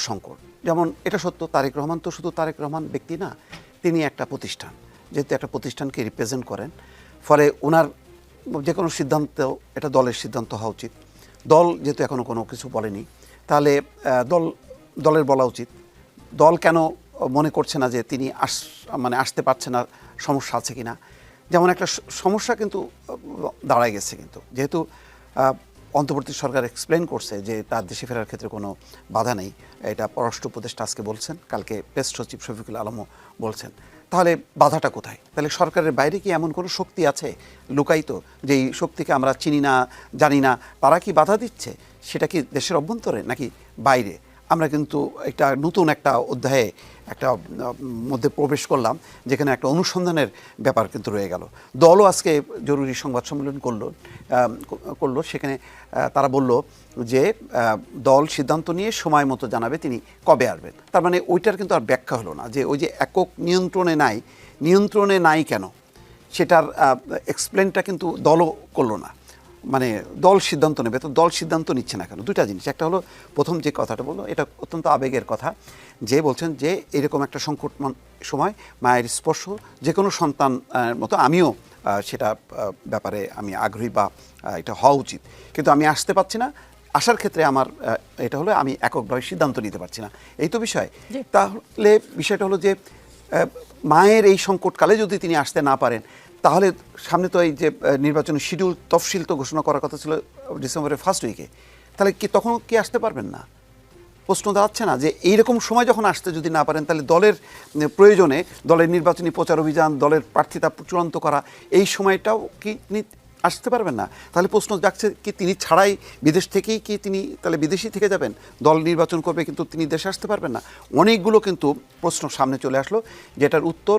সংকট। যেমন এটা সত্য, তারেক রহমান তো শুধু তারেক রহমান ব্যক্তি না, তিনি একটা প্রতিষ্ঠান, যেহেতু একটা প্রতিষ্ঠানকে রিপ্রেজেন্ট করেন, ফলে ওনার যে কোনো সিদ্ধান্ত এটা দলের সিদ্ধান্ত হওয়া উচিত। দল যেহেতু এখনও কোনো কিছু বলেনি, তাহলে দলের বলা উচিত। দল কেন মনে করছে না যে তিনি আসতে পারছে না, সমস্যা আছে কি না। যেমন একটা সমস্যা কিন্তু দাঁড়ায় গেছে, কিন্তু যেহেতু অন্তর্বর্তী সরকার এক্সপ্লেন করছে যে তার দেশে ফেরার ক্ষেত্রে কোনো বাধা নেই, এটা পররাষ্ট্র উপদেষ্টা আজকে বলছেন, কালকে প্রেস সচিব শফিকুল আলমও বলছেন, তাহলে বাধাটা কোথায়? তাহলে সরকারের বাইরে কি এমন কোনো শক্তি আছে লুকায়িত, যে এই শক্তিকে আমরা চিনি না, জানি না, তারা কি বাধা দিচ্ছে? সেটা কি দেশের অভ্যন্তরে নাকি বাইরে? আমরা কিন্তু একটা নতুন একটা অধ্যায়ে একটা মধ্যে প্রবেশ করলাম, যেখানে একটা অনুসন্ধানের ব্যাপার কিন্তু রয়ে গেল। দলও আজকে জরুরি সংবাদ সম্মেলন করলো, সেখানে তারা বলল যে দল সিদ্ধান্ত নিয়ে সময় মতো জানাবে তিনি কবে আসবেন। তার মানে ওইটার কিন্তু আর ব্যাখ্যা হলো না, যে ওই যে একক নিয়ন্ত্রণে নাই কেন, সেটার এক্সপ্লেনটা কিন্তু দলও করলো না। মানে দল সিদ্ধান্ত নেবে, তো দল সিদ্ধান্ত নিচ্ছে না কেন? দুইটা জিনিস। একটা হলো প্রথম যে কথাটা বললো, এটা অত্যন্ত আবেগের কথা, যে বলছেন যে এরকম একটা সংকটময় সময় মায়ের স্পর্শ যে কোনো সন্তান মতো আমিও সেটা ব্যাপারে আমি আগ্রহী, বা এটা হওয়া উচিত, কিন্তু আমি আসতে পারছি না। আসার ক্ষেত্রে আমার এটা হলো আমি এককভাবে সিদ্ধান্ত নিতে পারছি না, এই তো বিষয়। তাহলে বিষয়টা হলো যে মায়ের এই সংকটকালে যদি তিনি আসতে না পারেন, তাহলে সামনে তো এই যে নির্বাচনের শিডিউল তফসিল তো ঘোষণা করার কথা ছিল ডিসেম্বরের ফার্স্ট উইকে, তাহলে কি তখন কি আসতে পারবেন না? প্রশ্ন দাঁড়াচ্ছে না যে এইরকম সময় যখন আসতে যদি না পারেন, তাহলে দলের প্রয়োজনে দলের নির্বাচনী প্রচার অভিযান, দলের প্রার্থিতা চূড়ান্ত করা, এই সময়টাও কি তিনি আসতে পারবেন না? তাহলে প্রশ্ন যাচ্ছে কি তিনি ছাড়াই বিদেশ থেকেই কি তিনি তাহলে বিদেশি থেকে যাবেন? দল নির্বাচন করবে কিন্তু তিনি দেশে আসতে পারবেন না। অনেকগুলো কিন্তু প্রশ্ন সামনে চলে আসলো, যেটার উত্তর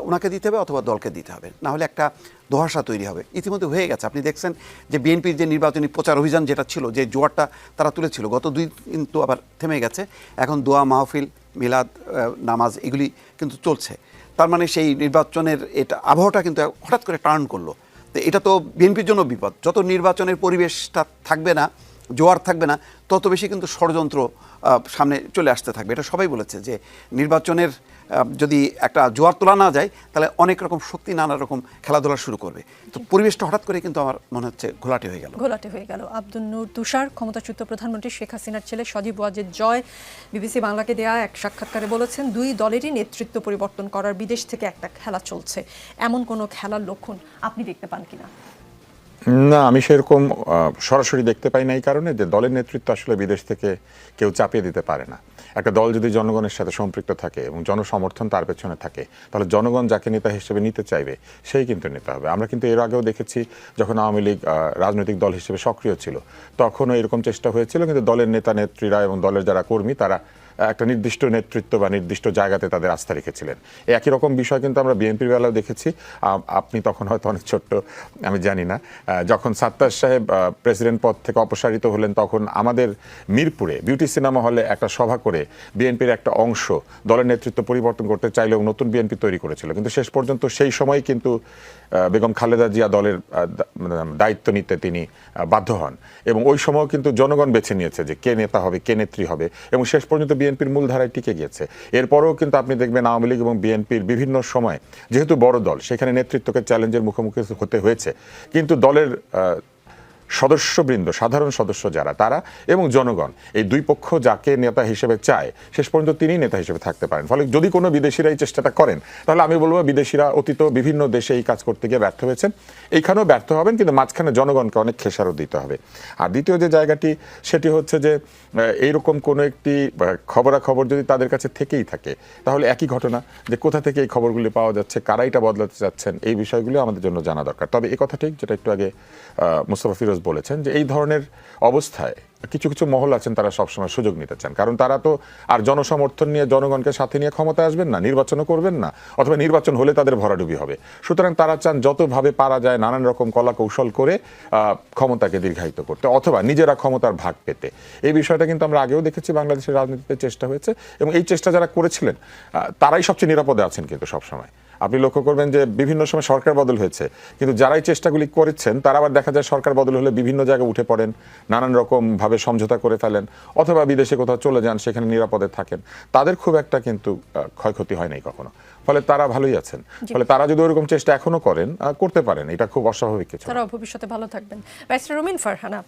ওনাকে দিতে হবে অথবা দলকে দিতে হবে, না হলে একটা ধোঁয়াশা তৈরি হবে। ইতিমধ্যে হয়ে গেছে, আপনি দেখছেন যে বিএনপির যে নির্বাচনী প্রচার অভিযান যেটা ছিল, যে জোয়ারটা তারা তুলেছিল গত 2 দিন, কিন্তু আবার থেমে গেছে। এখন দোয়া মাহফিল, মিলাদ, নামাজ এগুলি কিন্তু চলছে। তার মানে সেই নির্বাচনের এটা আবহাওয়াটা কিন্তু হঠাৎ করে টার্ন করলো। তো এটা তো বিএনপির জন্য বিপদ। যত নির্বাচনের পরিবেশটা থাকবে না, জোয়ার থাকবে না, তত বেশি কিন্তু ষড়যন্ত্র সামনে চলে আসতে থাকবে। এটা সবাই বলেছে যে নির্বাচনের যদি একটা জোয়ার তোলা না যায়, তাহলে অনেক রকম শক্তি নানা রকম খেলাধুলা শুরু করবে। তো পরিবেশটা হঠাৎ করে কিন্তু আমার মনে হচ্ছে ঘোলাটে হয়ে গেল। আব্দুল নূর তুষার, ক্ষমতাচ্যুত প্রধানমন্ত্রী শেখ হাসিনার ছেলে সজীব ওয়াজেদ জয় বিবিসি বাংলাকে দেয়া এক সাক্ষাৎকারে বলেছেন, দুই দলেরই নেতৃত্ব পরিবর্তন করার বিদেশ থেকে একটা খেলা চলছে। এমন কোনো খেলার লক্ষণ আপনি দেখতে পান কিনা? না, আমি সেরকম সরাসরি দেখতে পাই না, এই কারণে যে দলের নেতৃত্ব আসলে বিদেশ থেকে কেউ চাপিয়ে দিতে পারে না। একটা দল যদি জনগণের সাথে সম্পৃক্ত থাকে এবং জনসমর্থন তার পেছনে থাকে, তাহলে জনগণ যাকে নেতা হিসেবে নিতে চাইবে সেই কিন্তু নেতা হবে। আমরা কিন্তু এর আগেও দেখেছি, যখন আওয়ামী লীগ রাজনৈতিক দল হিসেবে সক্রিয় ছিল, তখনও এরকম চেষ্টা হয়েছিল, কিন্তু দলের নেতা নেত্রীরা এবং দলের যারা কর্মী, তারা একটা নির্দিষ্ট নেতৃত্ব বা নির্দিষ্ট জায়গাতে তাদের আস্থা রেখেছিলেন। একই রকম বিষয় কিন্তু আমরা বিএনপির বেলাও দেখেছি। আপনি তখন হয়তো অনেক ছোট্ট, আমি জানি না, যখন সাত্তার সাহেব প্রেসিডেন্ট পদ থেকে অপসারিত হলেন, তখন আমাদের মিরপুরে বিউটি সিনেমা হলে একটা সভা করে বিএনপির একটা অংশ দলের নেতৃত্ব পরিবর্তন করতে চাইলেও নতুন বিএনপি তৈরি করেছিল, কিন্তু শেষ পর্যন্ত সেই সময় কিন্তু বেগম খালেদা জিয়া দলের দায়িত্ব নিতে তিনি বাধ্য হন, এবং ওই সময় কিন্তু জনগণ বেছে নিয়েছে যে কে নেতা হবে, কে নেত্রী হবে, এবং শেষ পর্যন্ত বিএনপির মূলধারায় টিকে গিয়েছে। এরপরেও কিন্তু আপনি দেখবেন আওয়ামী লীগ এবং বিএনপির বিভিন্ন সময়, যেহেতু বড় দল, সেখানে নেতৃত্বকে চ্যালেঞ্জের মুখোমুখি হতে হয়েছে, কিন্তু দলের সদস্যবৃন্দ, সাধারণ সদস্য যারা, তারা এবং জনগণ, এই দুই পক্ষ যাকে নেতা হিসেবে চায়, শেষ পর্যন্ত তিনিই নেতা হিসেবে থাকতে পারেন। ফলে যদি কোনো বিদেশিরা এই চেষ্টাটা করেন, তাহলে আমি বলবো বিদেশিরা অতীত বিভিন্ন দেশে এই কাজ করতে গিয়ে ব্যর্থ হয়েছেন, এইখানেও ব্যর্থ হবেন, কিন্তু মাঝখানে জনগণকে অনেক খেসারত দিতে হবে। আর দ্বিতীয় যে জায়গাটি, সেটি হচ্ছে যে এইরকম কোনো একটি খবরাখবর যদি তাদের কাছে থেকেই থাকে, তাহলে একই ঘটনা, যে কোথা থেকে এই খবরগুলি পাওয়া যাচ্ছে, কারা এটা বদলাতে চাচ্ছেন, এই বিষয়গুলো আমাদের জন্য জানা দরকার। তবে এই কথা ঠিক, যেটা একটু আগে মুস্তাফা ফিরোজ বলেছেন, যে এই ধরনের অবস্থায় কিছু কিছু মহল আছেন, তারা সবসময় সুযোগ নিতে চান, কারণ তারা তো আর জনসমর্থন নিয়ে, জনগণকে সাথে নিয়ে ক্ষমতায় আসবেন না, নির্বাচনও করবেন না, অথবা নির্বাচন হলে তাদের ভরাডুবি হবে। সুতরাং তারা চান যতভাবে পারা যায় নানান রকম কলা কৌশল করে ক্ষমতাকে দীর্ঘায়িত করতে, অথবা নিজেরা ক্ষমতার ভাগ পেতে। এই বিষয়টা কিন্তু আমরা আগেও দেখেছি, বাংলাদেশের রাজনীতিতে চেষ্টা হয়েছে, এবং এই চেষ্টা যারা করেছিলেন তারাই সবচেয়ে নিরাপদে আছেন কিন্তু সবসময়। আপনি লক্ষ্য করবেন যে বিভিন্ন সময় সরকার বদল হয়েছে, কিন্তু যারাই চেষ্টাগুলি করেছেন তারা আবার দেখা যায় সরকার বদল হলে বিভিন্ন জায়গায় উঠে পড়েন, নানান রকম ভাবে সমঝোতা করে ফেলেন, অথবা বিদেশে কোথাও চলে যান, সেখানে নিরাপদে থাকেন। তাদের খুব একটা কিন্তু ক্ষয়ক্ষতি হয় নাই কখনো, ফলে তারা ভালোই আছেন। ফলে তারা যদি ওরকম চেষ্টা এখনো করেন, করতে পারেন, এটা খুব অস্বাভাবিক কিছু না। তারা ভবিষ্যতে ভালো থাকবেন। ব্যারিস্টার রুমিন ফারহানা,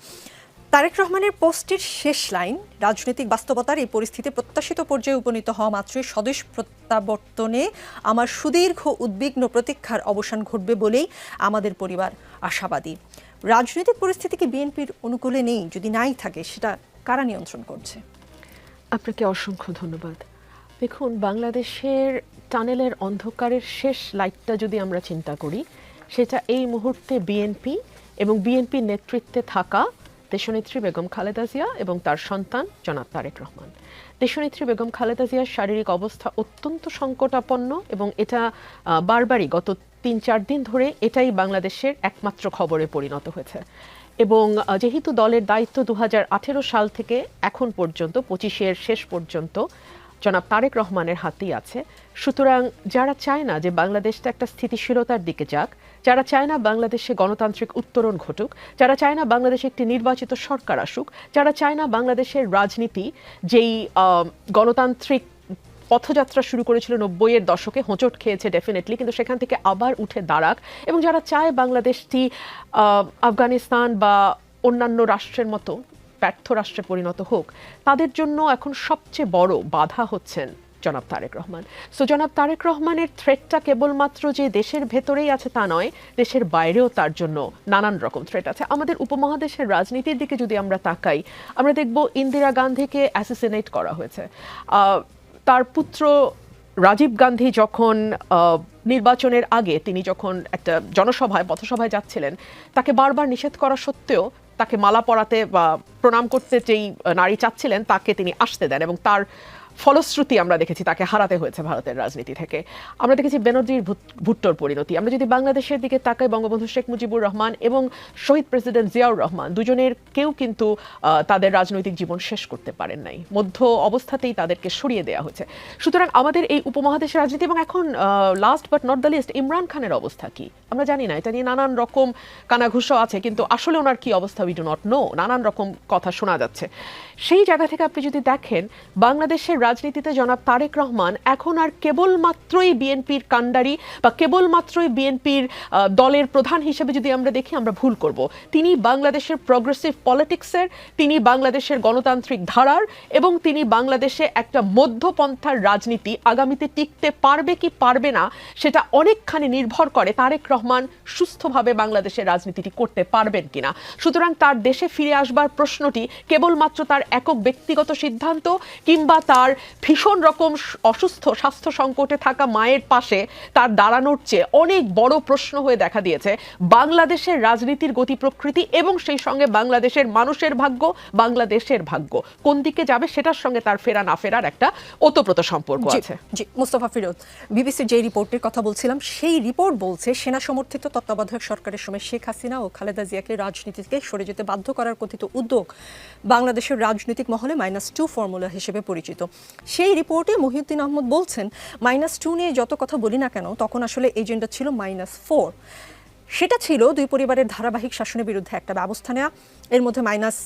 তারেক রহমানের পোস্টের শেষ লাইন, রাজনৈতিক বাস্তবতার এই পরিস্থিতি প্রত্যাশিত পর্যায়ে উপনীত হওয়া মাত্রই স্বদেশ প্রত্যাবর্তনে আমার সুদীর্ঘ উদ্বিগ্ন প্রতীক্ষার অবসান ঘটবে বলেই আমাদের পরিবার আশাবাদী। রাজনৈতিক পরিস্থিতি কি বিএনপির অনুকূলে নেই? যদি নাই থাকে, সেটা কারা নিয়ন্ত্রণ করছে? আপনাকে অসংখ্য ধন্যবাদ। দেখুন, বাংলাদেশের টানেলের অন্ধকারের শেষ লাইটটা যদি আমরা চিন্তা করি, সেটা এই মুহূর্তে বিএনপি এবং বিএনপির নেতৃত্বে থাকা দেশনেত্রী বেগম খালেদা জিয়া এবং তার সন্তান জনাব তারেক রহমান। দেশনেত্রী বেগম খালেদা জিয়ার শারীরিক অবস্থা অত্যন্ত সংকটাপন্ন এবং এটা বারবারই গত ৩-৪ দিন ধরে এটাই বাংলাদেশের একমাত্র খবরে পরিণত হয়েছে। এবং যেহেতু দলের দায়িত্ব 2018 সাল থেকে এখন পর্যন্ত 25-এর শেষ পর্যন্ত জনাব তারেক রহমানের হাতেই আছে, সুতরাং যারা চায় না যে বাংলাদেশটা একটা স্থিতিশীলতার দিকে যাক, যারা চায় না বাংলাদেশে গণতান্ত্রিক উত্তরণ ঘটুক, যারা চায় না বাংলাদেশে একটি নির্বাচিত সরকার আসুক, যারা চায় না বাংলাদেশের রাজনীতি যেই গণতান্ত্রিক পথযাত্রা শুরু করেছিল 90-এর দশকে, হোঁচট খেয়েছে ডেফিনেটলি, কিন্তু সেখান থেকে আবার উঠে দাঁড়াক, এবং যারা চায় বাংলাদেশটি আফগানিস্তান বা অন্যান্য রাষ্ট্রের মতো ব্যর্থ রাষ্ট্রে পরিণত হোক, তাদের জন্য এখন সবচেয়ে বড় বাধা হচ্ছেন জনাব তারেক রহমান। সো জনাব তারেক রহমানের থ্রেটটা কেবলমাত্র যে দেশের ভেতরেই আছে তা নয়, দেশের বাইরেও তার জন্য নানান রকম থ্রেট আছে। আমাদের উপমহাদেশের রাজনীতির দিকে যদি আমরা তাকাই, আমরা দেখব ইন্দিরা গান্ধীকে অ্যাসিসিনেট করা হয়েছে। তার পুত্র রাজীব গান্ধী যখন নির্বাচনের আগে তিনি যখন একটা জনসভায় পথসভায় যাচ্ছিলেন, তাকে বারবার নিষেধ করা সত্ত্বেও তাকে মালা পরাতে বা প্রণাম করতে যেই নারী চাচ্ছিলেন তাকে তিনি আসতে দেন, এবং তার ফলশ্রুতি আমরা দেখেছি তাকে হারাতে হয়েছে ভারতের রাজনীতি থেকে। আমরা দেখেছি বেনজির ভুট্টোর পরিণতি। আমরা যদি বাংলাদেশের দিকে তাকাই, বঙ্গবন্ধু শেখ মুজিবুর রহমান এবং শহীদ প্রেসিডেন্ট জিয়াউর রহমান দুজনের কেউ কিন্তু তাদের রাজনৈতিক জীবন শেষ করতে পারেন নাই, মধ্য অবস্থাতেই তাদেরকে সরিয়ে দেওয়া হয়েছে। সুতরাং আমাদের এই উপমহাদেশের রাজনীতি, এবং এখন last but not the least Imran খানের অবস্থা কি আমরা জানি না, এটা নিয়ে নানান রকম কানাঘুষো আছে, কিন্তু আসলে ওনার কি অবস্থা উই ডু নট নো, নানান রকম কথা শোনা যাচ্ছে। সেই জায়গা থেকে আপনি যদি দেখেন, বাংলাদেশের রাজনীতিতে জনাব তারেক রহমান এখন আর কেবলমাত্রই বিএনপির কাণ্ডারি বা কেবলমাত্রই বিএনপির দলের প্রধান হিসেবে যদি আমরা দেখি, আমরা ভুল করব। তিনি বাংলাদেশের প্রগ্রেসিভ পলিটিক্সের, তিনি বাংলাদেশের গণতান্ত্রিক ধারার, এবং তিনি বাংলাদেশে একটা মধ্যপন্থার রাজনীতি আগামীতে টিকতে পারবে কি পারবে না সেটা অনেকখানি নির্ভর করে তারেক রহমান সুস্থভাবে বাংলাদেশের রাজনীতিটি করতে পারবেন কিনা। সুতরাং তার দেশে ফিরে আসবার প্রশ্নটি কেবলমাত্র তার একক ব্যক্তিগত সিদ্ধান্ত কিংবা তার ভীষণ রকম অসুস্থ স্বাস্থ্য সংকটে থাকা মায়ের পাশে তার দাঁড়ানোর চেয়ে অনেক বড় প্রশ্ন হয়ে দেখা দিয়েছে বাংলাদেশের রাজনীতির গতি প্রকৃতি, এবং সেই সঙ্গে বাংলাদেশের মানুষের ভাগ্য, বাংলাদেশের ভাগ্য কোন দিকে যাবে সেটার সঙ্গে তার ফেরা না ফেরার একটা ওতপ্রোত সম্পর্ক আছে। জি, মোস্তফা ফিরোজ, বিবিসির যে রিপোর্টের কথা বলছিলাম, সেই রিপোর্ট বলছে সেনা সমর্থিত তত্ত্বাবধায়ক সরকারের সময় শেখ হাসিনা ও খালেদা জিয়াকে রাজনীতি থেকে সরে যেতে বাধ্য করার কথিত উদ্যোগ বাংলাদেশের রাজনৈতিক মহলে -2 ফর্মুলা হিসেবে পরিচিত। সেই রিপোর্টে মহিউদ্দিন আহমদ বলছেন, -2 নিয়ে যত কথা বলি না কেন, তখন আসলে এজেন্ডা ছিল -4। সেটা ছিল দুই পরিবারের ধারাবাহিক শাসনের বিরুদ্ধে একটা ব্যবস্থা নেওয়া। এর মধ্যে মাইনাস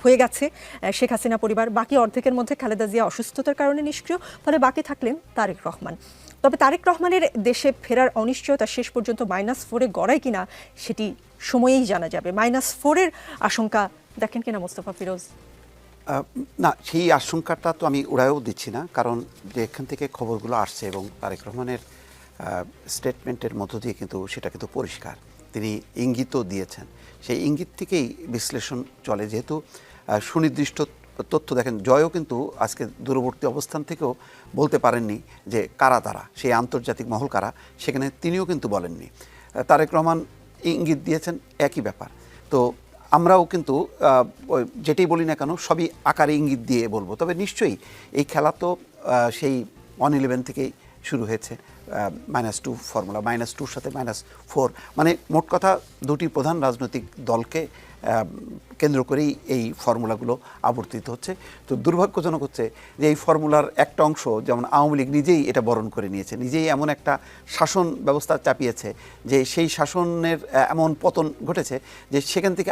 হয়ে গেছে শেখ হাসিনা পরিবার, বাকি অর্ধেকের মধ্যে খালেদা জিয়া অসুস্থতার কারণে নিষ্ক্রিয়, ফলে বাকি থাকলেন তারেক রহমান। তবে তারেক রহমানের দেশে ফেরার অনিশ্চয়তা শেষ পর্যন্ত -4-এ গড়ায় কিনা সেটি সময়েই জানা যাবে। -4-এর আশঙ্কা দেখেন কিনা মোস্তফা ফিরোজ? না, সেই আশঙ্কাটা তো আমি উড়ায়ও দিচ্ছি না, কারণ যে এখান থেকে খবরগুলো আসছে এবং তারেক রহমানের স্টেটমেন্টের মধ্য দিয়ে কিন্তু সেটা কিন্তু পরিষ্কার, তিনি ইঙ্গিতও দিয়েছেন। সেই ইঙ্গিত থেকেই বিশ্লেষণ চলে, যেহেতু সুনির্দিষ্ট তথ্য দেখেন, জয়ও কিন্তু আজকে দূরবর্তী অবস্থান থেকেও বলতে পারেননি যে কারা তারা, সেই আন্তর্জাতিক মহল কারা, সেখানে তিনিও কিন্তু বলেননি। তারেক রহমান ইঙ্গিত দিয়েছেন, একই ব্যাপার। তো আমরাও কিন্তু যেটাই বলি না কেন সবই আকারে ইঙ্গিত দিয়ে বলবো। তবে নিশ্চয়ই এই খেলা তো সেই 1-11 থেকেই শুরু হয়েছে, -2 ফর্মুলা, -2-র সাথে -4, মানে মোট কথা দুটি প্রধান রাজনৈতিক দলকে কেন্দ্র করেই এই ফর্মুলাগুলো আবর্তিত হচ্ছে। তো দুর্ভাগ্যজনক হচ্ছে যে এই ফর্মুলার একটা অংশ যেমন আওয়ামী লীগ নিজেই এটা বরণ করে নিয়েছে, নিজেই এমন একটা শাসন ব্যবস্থা চাপিয়েছে যে সেই শাসনের এমন পতন ঘটেছে যে সেখান থেকে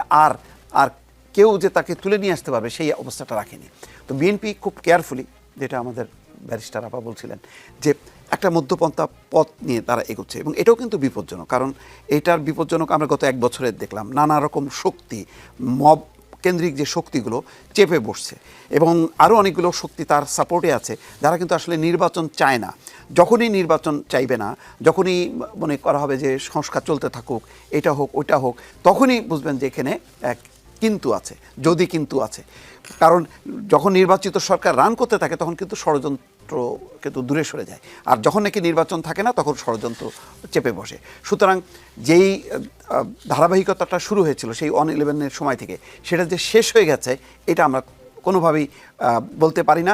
আর কেউ যে তাকে তুলে নিয়ে আসতে পারবে সেই অবস্থাটা রাখেনি। তো বিএনপি খুব কেয়ারফুলি, যেটা আমাদের ব্যারিস্টার আপা বলছিলেন, যে একটা মধ্যপন্থা পথ নিয়ে তারা এগোচ্ছে এবং এটাও কিন্তু বিপজ্জনক। কারণ এটার বিপজ্জনক আমরা গত এক বছরের দেখলাম, নানা রকম শক্তি, মব কেন্দ্রিক যে শক্তিগুলো চেপে বসছে এবং আরও অনেকগুলো শক্তি তার সাপোর্টে আছে যারা কিন্তু আসলে নির্বাচন চায় না। যখনই নির্বাচন চাইবে না, যখনই মনে করা হবে যে সংস্কার চলতে থাকুক, এটা হোক ওটা হোক, তখনই বুঝবেন যে এখানে কিন্তু আছে, যদি কিন্তু আছে। কারণ যখন নির্বাচিত সরকার রান করতে থাকে তখন কিন্তু ষড়যন্ত্র কিন্তু দূরে সরে যায়, আর যখন নাকি নির্বাচন থাকে না তখন ষড়যন্ত্র চেপে বসে। সুতরাং যেই ধারাবাহিকতাটা শুরু হয়েছিল সেই 11-এর সময় থেকে, সেটা যে শেষ হয়ে গেছে এটা আমরা কোনোভাবেই বলতে পারি না।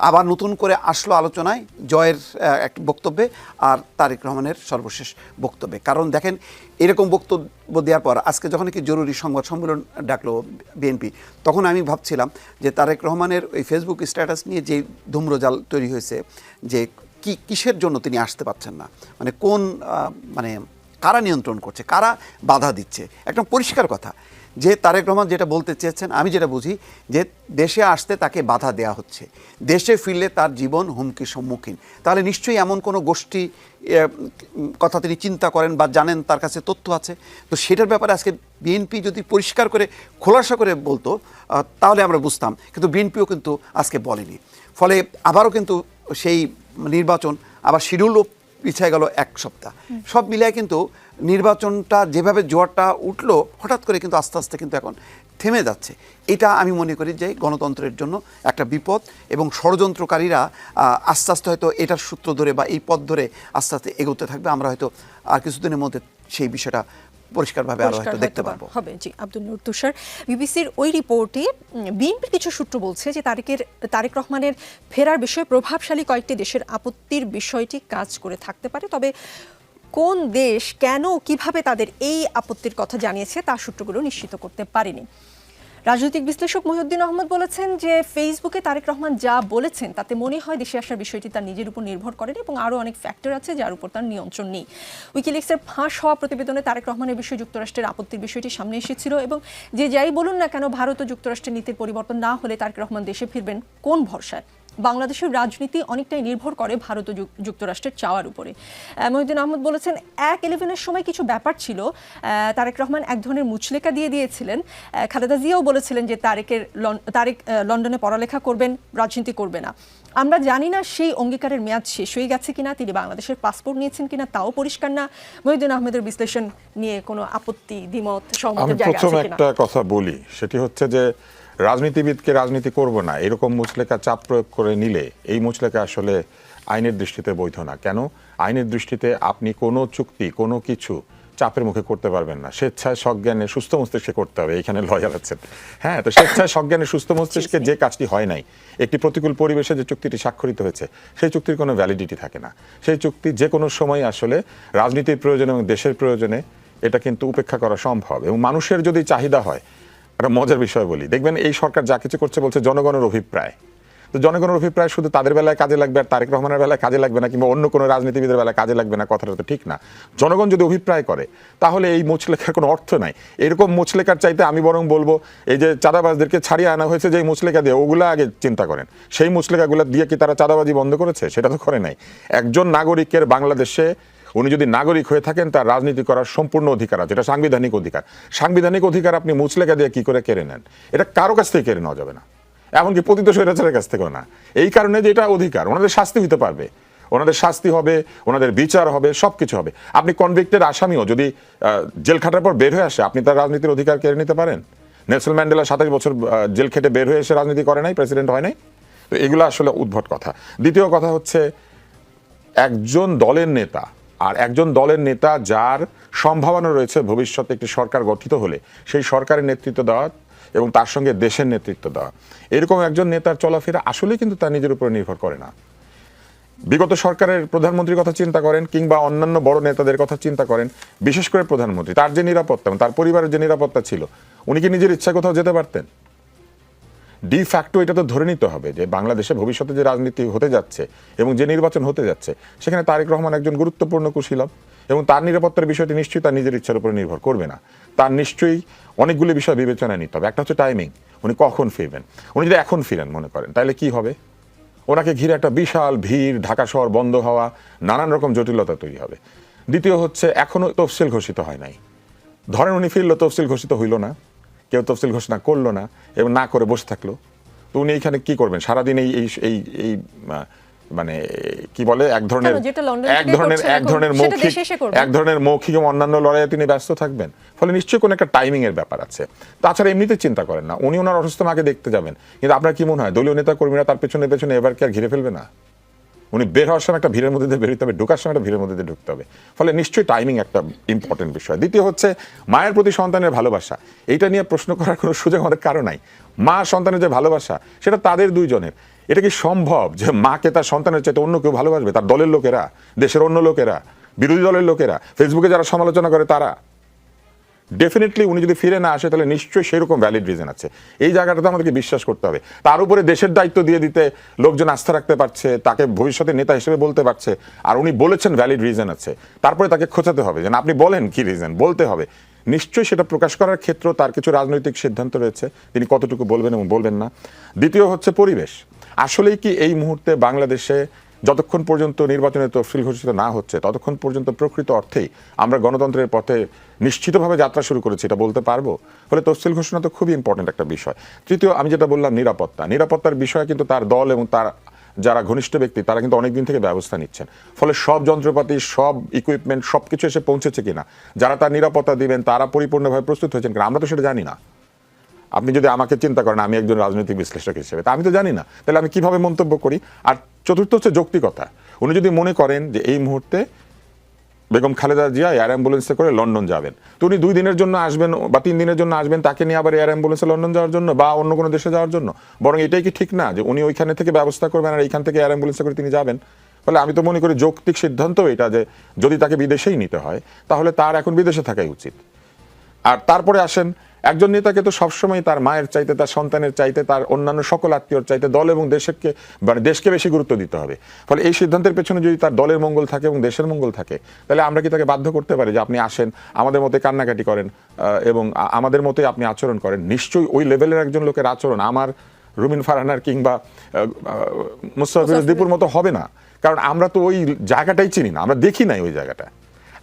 আবার নতুন করে আসলো আলোচনায় জয়ের এক বক্তব্যে আর তারেক রহমানের সর্বশেষ বক্তব্যে। কারণ দেখেন, এরকম বক্তব্য দেওয়ার পর আজকে যখন কি জরুরি সংবাদ সম্মেলন ডাকলো বিএনপি, তখন আমি ভাবছিলাম যে তারেক রহমানের ওই ফেসবুক স্ট্যাটাস নিয়ে যে ধূম্রজাল তৈরি হয়েছে, যে কিসের জন্য তিনি আসতে পারছেন না, মানে কোন কারা নিয়ন্ত্রণ করছে, কারা বাধা দিচ্ছে, একদম পরিষ্কার কথা যে তারেক রহমান যেটা বলতে চেয়েছেন, আমি যেটা বুঝি যে দেশে আসতে তাকে বাধা দেয়া হচ্ছে, দেশে ফিরলে তার জীবন হুমকির সম্মুখীন। তাহলে নিশ্চয়ই এমন কোনো গোষ্ঠী কথা তিনি চিন্তা করেন বা জানেন, তার কাছে তথ্য আছে। তো সেটার ব্যাপারে আজকে বিএনপি যদি পরিষ্কার করে খোলাসা করে বলতো তাহলে আমরা বুঝতাম, কিন্তু বিএনপিও কিন্তু আজকে বলেনি। ফলে আবারও কিন্তু সেই নির্বাচন আবার শিডিউলও পিছিয়ে গেল 1 সপ্তাহ। সব মিলিয়ে কিন্তু নির্বাচনটা যেভাবে জোয়ারটা উঠলো, হঠাৎ করে কিন্তু আস্তে আস্তে কিন্তু এখন থেমে যাচ্ছে। এটা আমি মনে করি যে গণতন্ত্রের জন্য একটা বিপদ, এবং ষড়যন্ত্রকারীরা আস্তে আস্তে হয়তো এটার সূত্র ধরে বা এই পথ ধরে আস্তে আস্তে এগোতে থাকবে। আমরা হয়তো আর কিছুদিনের মধ্যে সেই বিষয়টা পরিষ্কারভাবে আরো হয়তো দেখতে পারবো। হবে। জি, আব্দুল নূর তুষার, বিবিসির ওই রিপোর্টে বিএনপির কিছু সূত্র বলছে যে তারেক রহমানের ফেরার বিষয়ে প্রভাবশালী কয়েকটি দেশের আপত্তির বিষয়টি কাজ করে থাকতে পারে। তবে কোন দেশ, কেন, কিভাবে তাদের এই আপত্তির কথা জানিয়েছে তা সূত্রগুলো নিশ্চিত করতে পারেনি। রাজনৈতিক বিশ্লেষক মহিউদ্দিন আহমদ বলেছেন যে ফেসবুকে তারেক রহমান যা বলেছেন তাতে মনে হয় দেশে আসার বিষয়টি তার নিজের উপর নির্ভর করেনি এবং আরও অনেক ফ্যাক্টর আছে যার উপর তার নিয়ন্ত্রণ নেই। উইকিলিক্সের ফাঁস হওয়া প্রতিবেদনে তারেক রহমানের বিষয়ে যুক্তরাষ্ট্রের আপত্তির বিষয়টি সামনে এসেছিল এবং যে যাই বলুন না কেন, ভারত ও যুক্তরাষ্ট্রের নীতির পরিবর্তন না হলে তারেক রহমান দেশে ফিরবেন কোন ভরসায়? বাংলাদেশের রাজনীতি অনেকটাই নির্ভর করে ভারত ও যুক্তরাষ্ট্রের চাওয়ার উপরে। মহিউদ্দিন আহমদ বলেছেন 1/11-এর সময় কিছু ব্যাপার ছিল, তারেক রহমান এক ধরনের মুচলেকা দিয়ে দিয়েছিলেন। খালেদা জিয়াও বলেছিলেন যে তারেক লন্ডনে পড়ালেখা করবেন, রাজনীতি করবে না। আমরা জানি না সেই অঙ্গীকারের মেয়াদ শেষ হয়ে গেছে কিনা, তিনি বাংলাদেশের পাসপোর্ট নিয়েছেন কিনা তাও পরিষ্কার না। মহিউদ্দিন আহমেদের বিশ্লেষণ নিয়ে কোনো আপত্তি, দ্বিমত, সহমতের জায়গা আছে কিনা? আমি প্রথমে একটা কথা বলি, সেটি হচ্ছে যে রাজনীতিবিদকে রাজনীতি করব না এরকম মুচলেকা চাপ প্রয়োগ করে নিলে এই মুচলেকা আসলে আইনের দৃষ্টিতে বৈধ না। কেন? আইনের দৃষ্টিতে আপনি কোনো চুক্তি, কোনো কিছু চাপের মুখে করতে পারবেন না। স্বেচ্ছায় সজ্ঞানে সুস্থ মস্তিষ্কে করতে হবে। এইখানে লয়ার আছেন, হ্যাঁ। তো স্বেচ্ছায় সজ্ঞানে সুস্থ মস্তিষ্কে যে কাজটি হয় নাই, একটি প্রতিকূল পরিবেশে যে চুক্তিটি স্বাক্ষরিত হয়েছে, সেই চুক্তির কোনো ভ্যালিডিটি থাকে না। সেই চুক্তি যে কোনো সময় আসলে রাজনীতির প্রয়োজনে এবং দেশের প্রয়োজনে এটা কিন্তু উপেক্ষা করা সম্ভব। এবং মানুষের যদি চাহিদা হয়, একটা মজার বিষয় বলি, দেখবেন এই সরকার যা কিছু করছে বলছে জনগণের অভিপ্রায়। তো জনগণের অভিপ্রায় শুধু তাদের বেলায় কাজে লাগবে আর তারেক রহমানের বেলায় কাজে লাগবে না, কিংবা অন্য কোনো রাজনীতিবিদের বেলায় কাজে লাগবে না, কথাটা তো ঠিক না। জনগণ যদি অভিপ্রায় করে তাহলে এই মুচলেখার কোনো অর্থ নাই। এরকম মুচলেখার চাইতে আমি বরং বলবো, এই যে চাঁদাবাজদেরকে ছাড়িয়ে আনা হয়েছে যে মুচলেখা দিয়ে, ওগুলো আগে চিন্তা করেন। সেই মুচলেখাগুলো দিয়ে কি তারা চাঁদাবাজি বন্ধ করেছে? সেটা তো করে নাই। একজন নাগরিকের বাংলাদেশে উনি যদি নাগরিক হয়ে থাকেন তার রাজনীতি করার সম্পূর্ণ অধিকার আছে, এটা সাংবিধানিক অধিকার। সাংবিধানিক অধিকার আপনি মুচলেখা দিয়ে কি করে কেড়ে নেন? এটা কারো কাছ থেকে কেড়ে নেওয়া যাবে না, এমনকি পতিত স্বৈরাচারের কাছ থেকেও না। এই কারণে যে এটা অধিকার, ওনাদের শাস্তি হতে পারবে, ওনাদের শাস্তি হবে, ওনাদের বিচার হবে, সব কিছু হবে। আপনি কনভিক্টেড আসামিও যদি জেল খাটার পর বের হয়ে আসে, আপনি তার রাজনীতির অধিকার কেড়ে নিতে পারেন? নেলসন ম্যান্ডেলা 27 বছর জেল খেটে বের হয়ে এসে রাজনীতি করে নাই, প্রেসিডেন্ট হয় নাই। তো এগুলো আসলে উদ্ভট কথা। দ্বিতীয় কথা হচ্ছে, একজন দলের নেতা আর একজন দলের নেতা যার সম্ভাবনা রয়েছে ভবিষ্যতে একটি সরকার গঠিত হলে সেই সরকারের নেতৃত্ব দেওয়া এবং তার সঙ্গে দেশের নেতৃত্ব দেওয়া, এরকম একজন নেতার চলাফেরা আসলে কিন্তু তার নিজের উপর নির্ভর করে না। বিগত সরকারের প্রধানমন্ত্রীর কথা চিন্তা করেন কিংবা অন্যান্য বড় নেতাদের কথা চিন্তা করেন, বিশেষ করে প্রধানমন্ত্রী, তার যে নিরাপত্তা, তার পরিবারের যে নিরাপত্তা ছিল, উনি কি নিজের ইচ্ছা কোথাও যেতে পারতেন? ডি ফ্যাক্টো এটা তো ধরে নিতে হবে যে বাংলাদেশে ভবিষ্যতে যে রাজনীতি হতে যাচ্ছে এবং যে নির্বাচন হতে যাচ্ছে, সেখানে তারেক রহমান একজন গুরুত্বপূর্ণ কুশীলব এবং তার নিরাপত্তার বিষয়টি নিশ্চয়ই তার নিজের ইচ্ছার উপর নির্ভর করবে না। তার নিশ্চয়ই অনেকগুলি বিষয় বিবেচনায় নিতে হবে। একটা হচ্ছে টাইমিং, উনি কখন ফিরবেন। উনি যদি এখন ফিরেন মনে করেন, তাহলে কি হবে? ওনাকে ঘিরে একটা বিশাল ভিড়, ঢাকা শহর বন্ধ হওয়া, নানান রকম জটিলতা তৈরি হবে। দ্বিতীয় হচ্ছে, এখনো তফসিল ঘোষিত হয় নাই। ধরেন উনি ফিরলো, তফসিল ঘোষিত হইল না, কেউ তফসিল ঘোষণা করলো না এবং না করে বসে থাকলো, তো উনি এইখানে কি করবেন সারাদিন? এই এই এই মানে কি বলে, এক ধরনের মৌখিক এবং অন্যান্য লড়াইয়ে তিনি ব্যস্ত থাকবেন। ফলে নিশ্চয়ই কোনো একটা টাইমিং এর ব্যাপার আছে। তাছাড়া এমনিতে চিন্তা করেন না, উনি ওনার অসুস্থ মাকে দেখতে যাবেন, কিন্তু আপনার কি মনে হয় দলীয় নেতা কর্মীরা তার পেছনে পেছনে এবার কি আর ঘিরে ফেলবে না? উনি বের হওয়ার সময় একটা ভিড়ের মধ্যে দিয়ে বেরোতে হবে, ঢোকার সময় একটা ভিড়ের মধ্যে দিয়ে ঢুকতে হবে। ফলে নিশ্চয়ই টাইমিং একটা ইম্পর্টেন্ট বিষয়। দ্বিতীয় হচ্ছে মায়ের প্রতি সন্তানের ভালোবাসা। এইটা নিয়ে প্রশ্ন করার কোনো সুযোগ আমাদের কারো নাই। মা সন্তানের যে ভালোবাসা, সেটা তাদের দুইজনের। এটা কি সম্ভব যে মাকে তার সন্তানের চাইতে অন্য কেউ ভালোবাসবে? তার দলের লোকেরা, দেশের অন্য লোকেরা, বিরোধী দলের লোকেরা, ফেসবুকে যারা সমালোচনা করে তারা? ডেফিনেটলি উনি যদি ফিরে না আসে তাহলে নিশ্চয়ই সেরকম ভ্যালিড রিজন আছে। এই জায়গাটাতে আমাদেরকে বিশ্বাস করতে হবে। তার উপরে দেশের দায়িত্ব দিয়ে দিতে লোকজন আস্থা রাখতে পারছে, তাকে ভবিষ্যতে নেতা হিসেবে বলতে পারছে, আর উনি বলেছেন ভ্যালিড রিজন আছে, তারপরে তাকে খোঁচাতে হবে যে আপনি বলেন কি রিজন, বলতে হবে। নিশ্চয়ই সেটা প্রকাশ করার ক্ষেত্রে তার কিছু রাজনৈতিক সিদ্ধান্ত রয়েছে, তিনি কতটুকু বলবেন এবং বলবেন না। দ্বিতীয় হচ্ছে পরিবেশ। আসলেই কি এই মুহূর্তে বাংলাদেশে যতক্ষণ পর্যন্ত নির্বাচনের তফসিল ঘোষিত না হচ্ছে ততক্ষণ পর্যন্ত প্রকৃত অর্থেই আমরা গণতন্ত্রের পথে নিশ্চিতভাবে যাত্রা শুরু করেছি, এটা বলতে পারবো? ফলে তফসিল ঘোষণা তো খুবই ইম্পর্টেন্ট একটা বিষয়। তৃতীয়, আমি যেটা বললাম নিরাপত্তার বিষয়ে কিন্তু তার দল এবং তার যারা ঘনিষ্ঠ ব্যক্তি তারা কিন্তু অনেকদিন থেকে ব্যবস্থা নিচ্ছেন। ফলে সব যন্ত্রপাতি, সব ইকুইপমেন্ট সবকিছু এসে পৌঁছেছে কিনা, যারা তার নিরাপত্তা দিবেন তারা পরিপূর্ণভাবে প্রস্তুত হয়েছেন কিনা, আমরা তো সেটা জানি না। আপনি যদি আমাকে চিন্তা করেন আমি একজন রাজনৈতিক বিশ্লেষক হিসেবে, তা আমি তো জানি না, তাহলে আমি কিভাবে মন্তব্য করি? আর চতুর্থ হচ্ছে যৌক্তিকতা। উনি যদি মনে করেন যে এই মুহূর্তে বেগম খালেদা জিয়া এয়ার অ্যাম্বুলেন্সে করে লন্ডন যাবেন, তো উনি 2 দিনের জন্য আসবেন বা 3 দিনের জন্য আসবেন, তাকে নিয়ে আবার এয়ার অ্যাম্বুলেন্সে লন্ডন যাওয়ার জন্য বা অন্য কোনো দেশে যাওয়ার জন্য? বরং এটাই কি ঠিক না যে উনি ওইখানে থেকে ব্যবস্থা করবেন আর এইখান থেকে এয়ার অ্যাম্বুলেন্সে করে তিনি যাবেন? ফলে আমি তো মনে করি যৌক্তিক সিদ্ধান্ত এটা যে যদি তাকে বিদেশেই নিতে হয় তাহলে তার এখন বিদেশে থাকাই উচিত। আর তারপরে আসেন, একজন নেতাকে তো সবসময় তার মায়ের চাইতে, তার সন্তানের চাইতে, তার অন্যান্য সকল আত্মীয়র চাইতে দল এবং দেশকে বেশি গুরুত্ব দিতে হবে। ফলে এই সিদ্ধান্তের পেছনে যদি তার দলের মঙ্গল থাকে এবং দেশের মঙ্গল থাকে, তাহলে আমরা কি তাকে বাধ্য করতে পারি যে আপনি আসেন, আমাদের মতে কান্নাকাটি করেন এবং আমাদের মতোই আপনি আচরণ করেন? নিশ্চয়ই ওই লেভেলের একজন লোকের আচরণ আমার রুমিন ফারহানার কিংবা মুস্তাফিজুর দীপুর মতো হবে না। কারণ আমরা তো ওই জায়গাটাই চিনি না, আমরা দেখি নাই ওই জায়গাটা,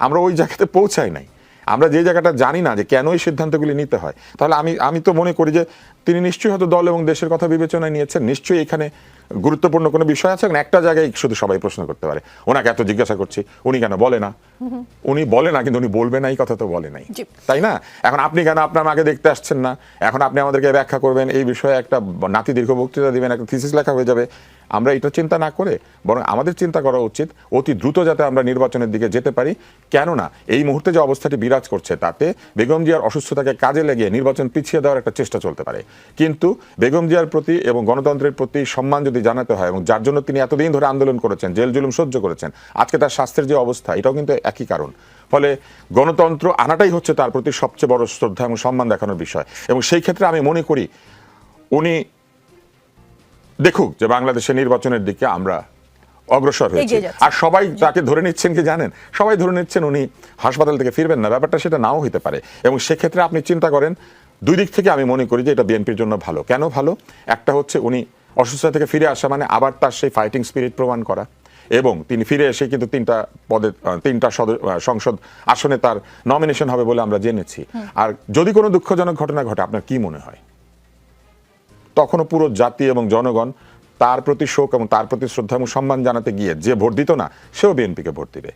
আমরা ওই জায়গাতে পৌঁছাই নাই, আমরা যে জায়গাটা জানি না যে কেন এই সিদ্ধান্তগুলি নিতে হয়। তাহলে আমি তো মনে করি যে তিনি নিশ্চয়ই হয়তো দল এবং দেশের কথা বিবেচনায় নিয়েছেন, নিশ্চয়ই এখানে গুরুত্বপূর্ণ কোনো বিষয় আছে। একটা জায়গায় শুধু সবাই প্রশ্ন করতে পারে, ওনাকে এত জিজ্ঞাসা করছি উনি কেন বলে না? উনি বলে না, কিন্তু উনি বলবে না এই কথা তো বলে নাই, তাই না? এখন আপনি কেন আপনার মাকে দেখতে আসছেন না? এখন আপনি আমাদেরকে ব্যাখ্যা করবেন, এই বিষয়ে একটা নাতি দীর্ঘ বক্তৃতা দিবেন, একটা থিসিস লেখা হয়ে যাবে। আমরা এটা চিন্তা না করে বরং আমাদের চিন্তা করা উচিত অতি দ্রুত যাতে আমরা নির্বাচনের দিকে যেতে পারি। কেননা এই মুহূর্তে যে অবস্থাটি বিরাজ করছে তাতে বেগম জিয়ার অসুস্থতাকে কাজে লাগিয়ে নির্বাচন পিছিয়ে দেওয়ার একটা চেষ্টা চলতে পারে। কিন্তু বেগম জিয়ার প্রতি এবং গণতন্ত্রের প্রতি সম্মান যদি জানাতে হয়, এবং যার জন্য তিনি এতদিন ধরে আন্দোলন করেছেন, জেল জুলুম সহ্য করেছেন, আজকে তার স্বাস্থ্যের যে অবস্থা, এটাও কিন্তু একই কারণ। ফলে গণতন্ত্র আনাটাই হচ্ছে তার প্রতি সবচেয়ে বড় শ্রদ্ধা এবং সম্মান দেখানোর বিষয়। এবং সেই ক্ষেত্রে আমি মনে করি উনি দেখুক যে বাংলাদেশের নির্বাচনের দিকে আমরা অগ্রসর হয়েছি। আর সবাই তাকে ধরে নিচ্ছেন কি জানেন? সবাই ধরে নিচ্ছেন উনি হাসপাতাল থেকে ফিরবেন না। ব্যাপারটা সেটা নাও হতে পারে। এবং সেক্ষেত্রে আপনি চিন্তা করেন, দুই দিক থেকে আমি মনে করি যে এটা বিএনপির জন্য ভালো। কেন ভালো? একটা হচ্ছে উনি অসুস্থতা থেকে ফিরে আসা মানে আবার তার সেই ফাইটিং স্পিরিট প্রমাণ করা, এবং তিনি ফিরে এসে কিন্তু 3টা সংসদ আসনে তার নমিনেশন হবে বলে আমরা জেনেছি। আর যদি কোনো দুঃখজনক ঘটনা ঘটে, আপনার কি মনে হয়? তখনও পুরো জাতি এবং জনগণ তার প্রতি শোক এবং তার প্রতি শ্রদ্ধা এবং সম্মান জানাতে গিয়ে যে ভোট দিত না, সেও বিএনপিকে ভোট দিবে।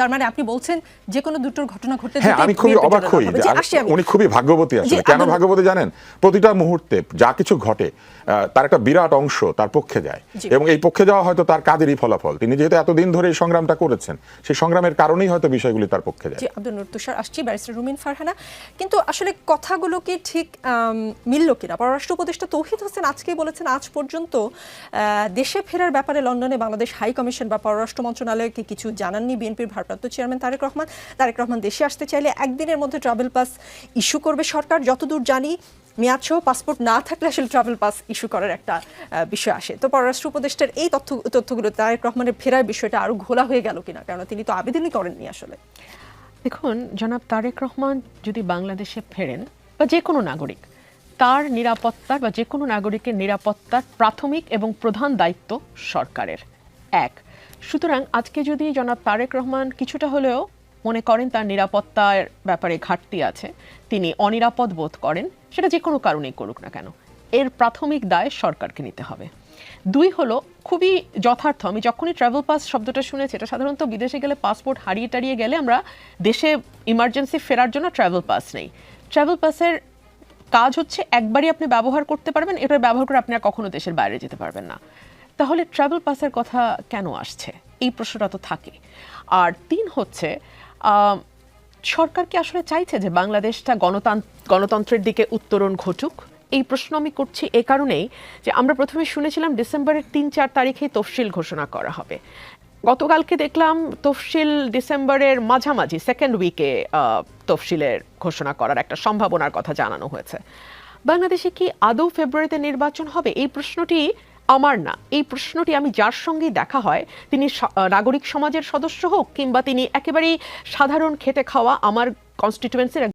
তার মানে আপনি বলছেন যে কোনো দুটোর ঘটনা ঘটতে হ্যাঁ, যেতেই আমি খুবই বিএনপির অবাক জন্য হই লাভ হবে। যে জি, আসি আমি। উনি খুবই ভাগ্যবতী আসলে। জি, কেন আব্দুল- ভাগ্যবতী জানেন? প্রতিটা মুহূর্তে যা কিছু ঘটে তার একটা বিরাট অংশ তার পক্ষে যায়, জি। এবং এই পক্ষে যাওয়া হয়তো তার কাজেরই ফলাফল। তিনি যেহেতু এতদিন ধরে এই সংগ্রামটা করেছেন, সেই সংগ্রামের কারণেই হয়তো বিষয়গুলি তার পক্ষে যায়। জি, আব্দুল নূর তুষার আসছি, ব্যারিস্টার রুমিন ফারহানা। কিন্তু আসলে কথাগুলো কি ঠিক মিলল কিনা? পররাষ্ট্র উপদেষ্টা তৌহিদ হোসেন আজকেই বলেছেন আজ পর্যন্ত দেশে ফেরার ব্যাপারে লন্ডনে বাংলাদেশ হাই কমিশন বা পররাষ্ট্র মন্ত্রণালয়কে কিছু জানাননি বিএনপির ভারপ্রাপ্ত চেয়ারম্যান তারেক রহমান। তারেক রহমান দেশে আসতে চাইলে একদিনের মধ্যে ট্রাভেল পাস ইস্যু করবে সরকার। যতদূর জানি মেয়াদসহ পাসপোর্ট না থাকলে আসলে ট্রাভেল পাস ইস্যু করার একটা বিষয় আসে। তো পররাষ্ট্র উপদেষ্টার এই তথ্যগুলো তারেক রহমানের ফেরার বিষয়টা আরো ঘোলা হয়ে গেল কিনা? কারণ তিনি তো আবেদনই করেননি আসলে। দেখুন, জনাব তারেক রহমান যদি বাংলাদেশে ফেরেন, বা যে কোনো নাগরিক, তার নিরাপত্তার বা যে কোনো নাগরিকের নিরাপত্তার প্রাথমিক এবং প্রধান দায়িত্ব সরকারের। এক, সুতরাং আজকে যদি জনাব তারেক রহমান কিছুটা হলেও মনে করেন তার নিরাপত্তার ব্যাপারে ঘাটতি আছে, তিনি অনিরাপদ বোধ করেন, সেটা যে কোনো কারণেই করুক না কেন, এর প্রাথমিক দায় সরকারকে নিতে হবে। দুই হলো খুবই যথার্থ, আমি যখনই ট্রাভেল পাস শব্দটা শুনেছি, এটা সাধারণত বিদেশে গেলে পাসপোর্ট হারিয়ে টারিয়ে গেলে আমরা দেশে ইমার্জেন্সি ফেরার জন্য ট্রাভেল পাস নেই। ট্রাভেল পাসের কাজ হচ্ছে একবারই আপনি ব্যবহার করতে পারবেন, এটা ব্যবহার করে আপনি আর কখনো দেশের বাইরে যেতে পারবেন না। তাহলে ট্রাভেল পাসের কথা কেন আসছে, এই প্রশ্নটা তো থাকে। আর তিন হচ্ছে সরকার কি আসলে চাইছে যে বাংলাদেশটা গণতন্ত্রের দিকে উত্তরণ ঘটুক? এই প্রশ্ন আমি করছি এ কারণেই যে আমরা প্রথমে শুনেছিলাম ডিসেম্বরের ৩-৪ তারিখে তফসিল ঘোষণা করা হবে। গতকালকে দেখলাম তফসিল ডিসেম্বরের মাঝামাঝি সেকেন্ড উইকে তফসিলের ঘোষণা করার একটা সম্ভাবনার কথা জানানো হয়েছে। বাংলাদেশে কি আদৌ ফেব্রুয়ারিতে নির্বাচন হবে? এই প্রশ্নটি আমার না, এই প্রশ্নটি আমি যার সঙ্গেই দেখা হয়, তিনি নাগরিক সমাজের সদস্য হোক কিংবা তিনি একেবারেই সাধারণ খেটে খাওয়া আমার কনস্টিটিউয়েন্সির